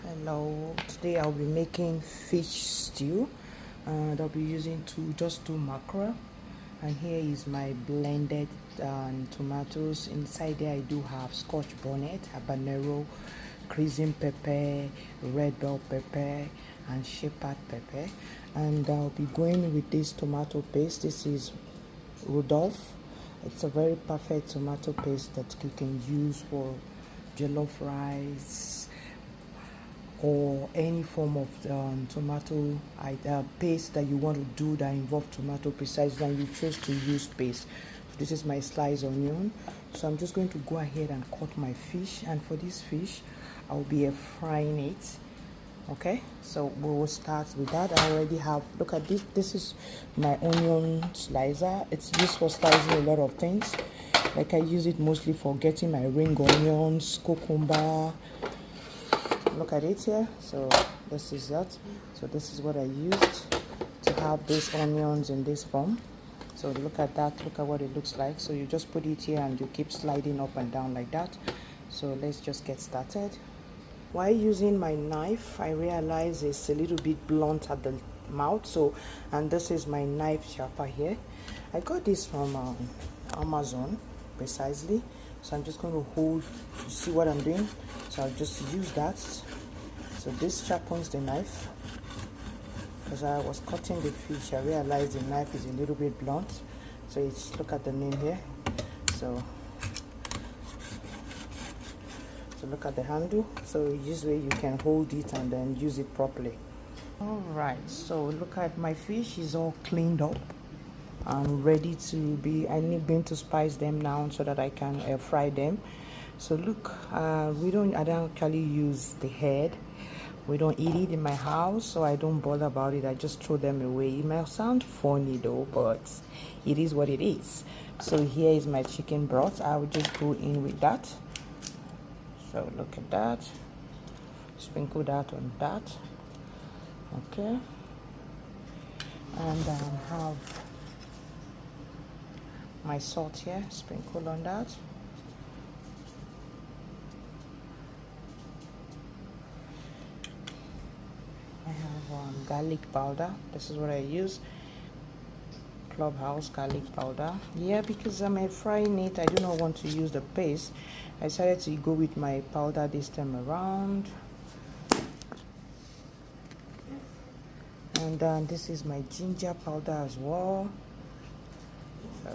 Hello, today I'll be making fish stew and I'll be using just two mackerel, and here is my blended tomatoes. Inside there I do have scotch bonnet, habanero, crimson pepper, red bell pepper and shepherd pepper, and I'll be going with this tomato paste. This is Rudolph. It's a very perfect tomato paste that you can use for jollof rice or any form of tomato paste that you want to do that involve tomato precisely, and you choose to use paste. So this is my sliced onion, so I'm just going to go ahead and cut my fish, and for this fish I'll be frying it. Okay, so we will start with that. I already have, look at this is my onion slicer. It's used for slicing a lot of things. Like I use it mostly for getting my ring onions, cucumber. Look at it here. So this is that. So this is what I used to have these onions in this form. So look at that. Look at what it looks like. So you just put it here and you keep sliding up and down like that. So let's just get started. While using my knife, I realize it's a little bit blunt at the mouth. So, and this is my knife sharper here. I got this from Amazon precisely. So I'm just going to hold, you see what I'm doing? So I'll just use that. So this sharpens the knife. As I was cutting the fish, I realized the knife is a little bit blunt. So it's, look at the name here. So look at the handle. So this way you can hold it and then use it properly. All right, so look at my fish is all cleaned up and ready to be, I need been to spice them now so that I can fry them. So look, I don't actually use the head. We don't eat it in my house, so I don't bother about it. I just throw them away. It might sound funny though, but it is what it is. So here is my chicken broth. I will just go in with that. So look at that. Sprinkle that on that. Okay. And have my salt here, sprinkle on that. I have garlic powder. This is what I use. Clubhouse garlic powder. Yeah, because I'm frying it, I do not want to use the paste. I decided to go with my powder this time around. And this is my ginger powder as well. So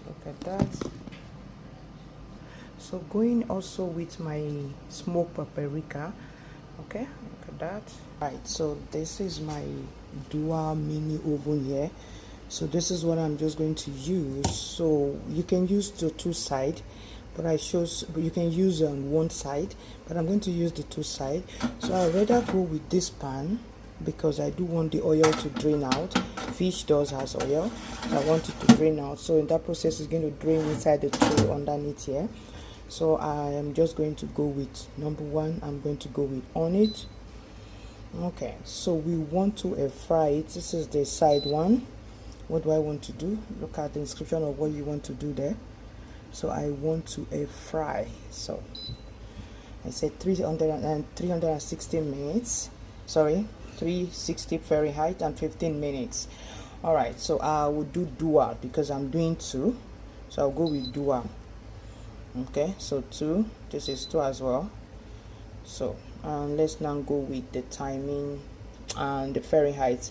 look at that. So going also with my smoked paprika. Okay, look at that. Right, so this is my dual mini oven here. So this is what I'm just going to use. So you can use the two side, but you can use on one side, but I'm going to use the two side. So I'd rather go with this pan because I do want the oil to drain out. Fish does has oil, so I want it to drain out. So in that process, it's going to drain inside the tray underneath here. So I am just going to go with number one. I'm going to go with on it. Okay, so we want to fry it. This is the side one. What do I want to do? Look at the description of what you want to do there. So I want to fry. So I said 360 minutes. Sorry, 360 Fahrenheit and 15 minutes. All right, so I will do dual because I'm doing two. So I'll go with dual. Okay, so two. This is two as well. So let's now go with the timing and the Fahrenheit.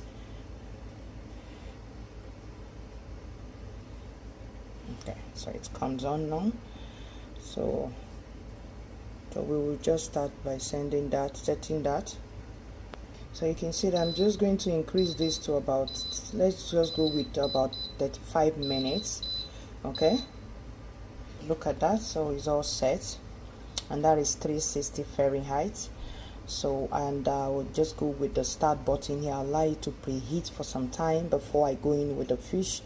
Okay, so it comes on now. So we will just start by setting that. So you can see that I'm just going to increase this to about, let's just go with about 35 minutes. Okay, look at that. So it's all set, and that is 360 Fahrenheit. So, and I will just go with the start button here. I'll allow it to preheat for some time before I go in with the fish.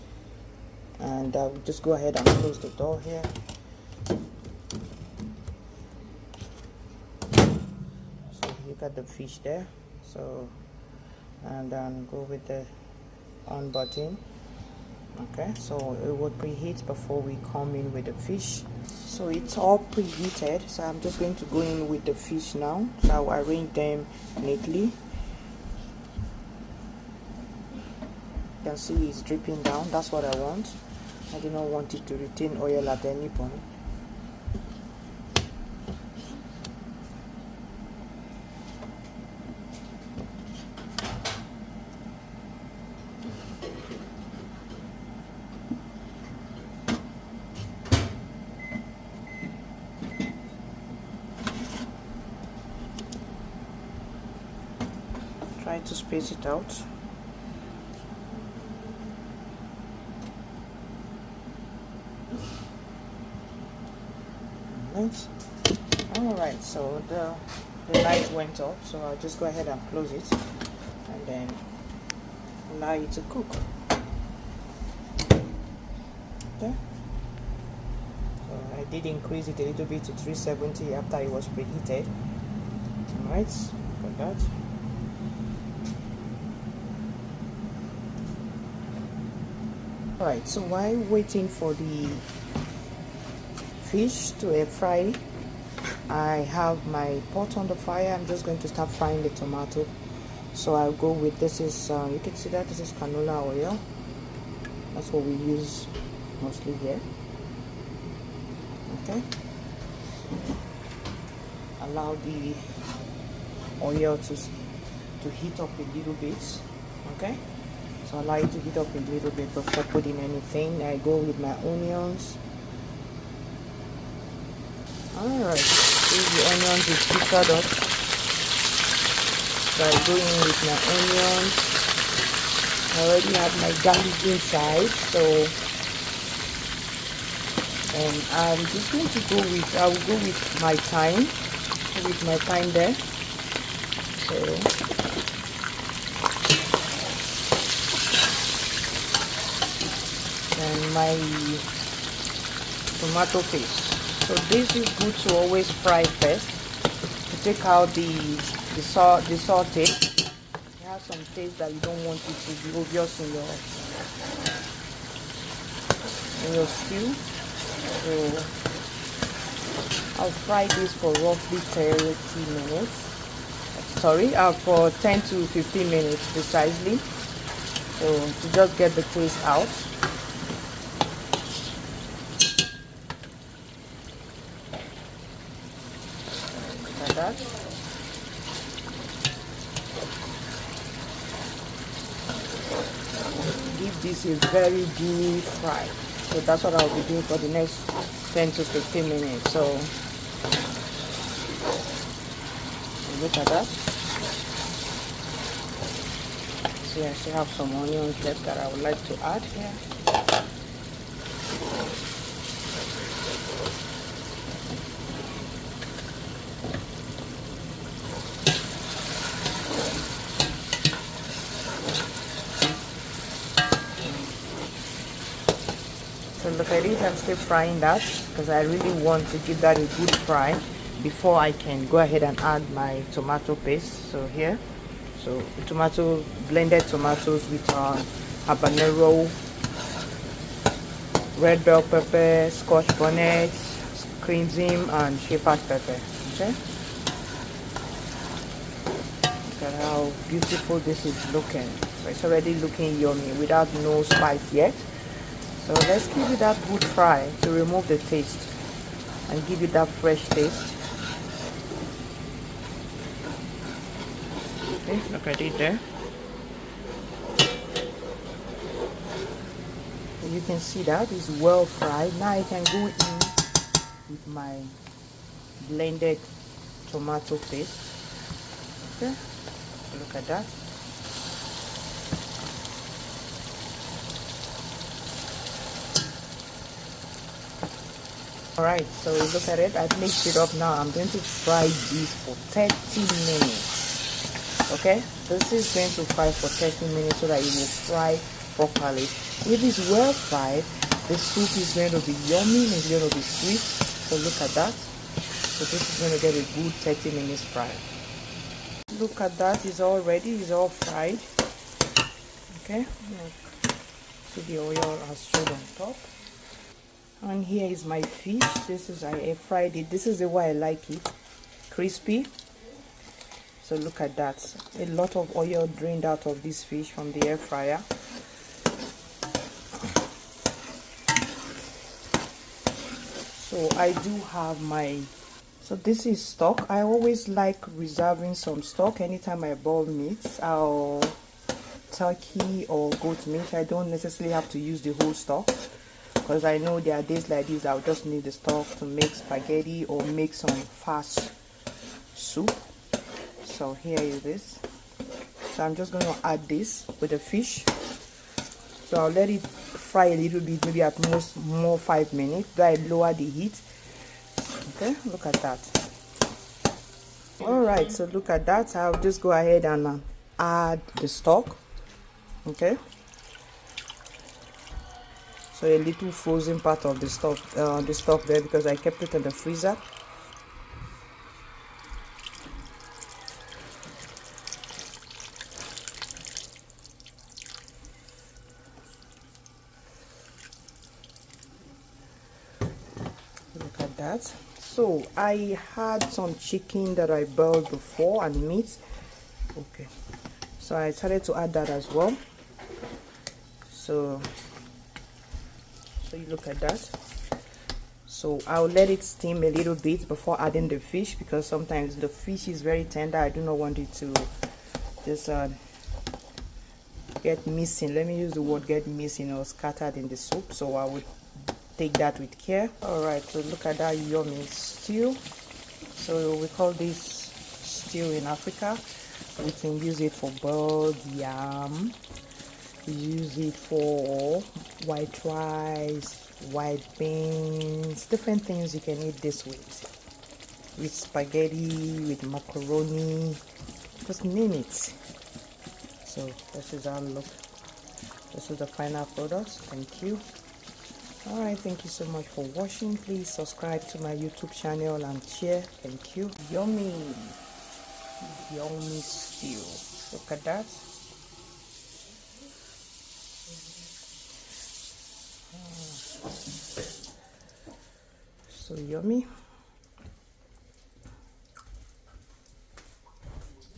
And I will just go ahead and close the door here. So you got the fish there. So, and then go with the on button. Okay, so it will preheat before we come in with the fish. So it's all preheated, so I'm just going to go in with the fish now. So I'll arrange them neatly. You can see it's dripping down. That's what I want. I do not want it to retain oil at any point. Try to space it out. Alright, so the light went off, so I'll just go ahead and close it and then allow it to cook. Okay, so I did increase it a little bit to 370 after it was preheated. Alright, look at that. Alright, so while waiting for the fish to air fry, I have my pot on the fire. I'm just going to start frying the tomato. So I'll go with, this is you can see that this is canola oil. That's what we use mostly here. Okay, allow the oil to heat up a little bit. Okay, so allow it to heat up a little bit before putting anything. I go with my onions. Alright, see the onions is pickled up. So I go in with my onions. I already have my garlic inside, so and I'm just going to go with, I will go with my thyme, there. So and my tomato paste. So this is good to always fry first to take out the salt taste. It has some taste that you don't want it to be obvious in your stew. So I'll fry this for roughly 30 minutes. Sorry, for 10 to 15 minutes precisely. So to just get the taste out. Like that. Give this a very good fry. So that's what I'll be doing for the next 10 to 15 minutes. So look at that. See, I still have some onions left that I would like to add here. So look at it, I'm still frying that because I really want to give that a good fry before I can go ahead and add my tomato paste. So here, so blended tomatoes with habanero, red bell pepper, scotch bonnet, crimson, and shepherd pepper. Okay, look at how beautiful this is looking. So it's already looking yummy without no spice yet. So let's give it that good fry to remove the taste and give it that fresh taste. Okay, look at it there. So you can see that it's well fried. Now I can go in with my blended tomato paste. Okay, so look at that. Alright, so look at it. I've mixed it up now. I'm going to fry this for 30 minutes. Okay, this is going to fry for 30 minutes so that it will fry properly. If it's well fried, the soup is going to be yummy and it's going to be sweet. So look at that. So this is going to get a good 30 minutes fry. Look at that, it's all ready, it's all fried. Okay, look. See the oil has showed on top. And here is my fish. This is, I air fried it. This is the way I like it, crispy. So look at that, a lot of oil drained out of this fish from the air fryer. So I do have my, so this is stock. I always like reserving some stock anytime I boil meat, or turkey or goat meat. I don't necessarily have to use the whole stock, because I know there are days like this I'll just need the stock to make spaghetti or make some fast soup. So here is this. So I'm just going to add this with the fish. So I'll let it fry a little bit, maybe at most more 5 minutes. Then I lower the heat. Okay, look at that. Alright, so look at that. I'll just go ahead and add the stock. Okay, so a little frozen part of the stock there, because I kept it in the freezer. Look at that. So I had some chicken that I boiled before and meat. Okay, so I started to add that as well. So you look at that. So I'll let it steam a little bit before adding the fish, because sometimes the fish is very tender. I do not want it to just get missing. Let me use the word get missing or scattered in the soup. So I would take that with care. All right, so look at that yummy stew. So we call this stew in Africa. We can use it for boiled yam. We use it for white rice, white beans, different things you can eat this with spaghetti, with macaroni, just name it. So this is our look. This is the final product. Thank you. Alright, thank you so much for watching. Please subscribe to my YouTube channel and share. Thank you. Yummy stew. Look at that. So yummy.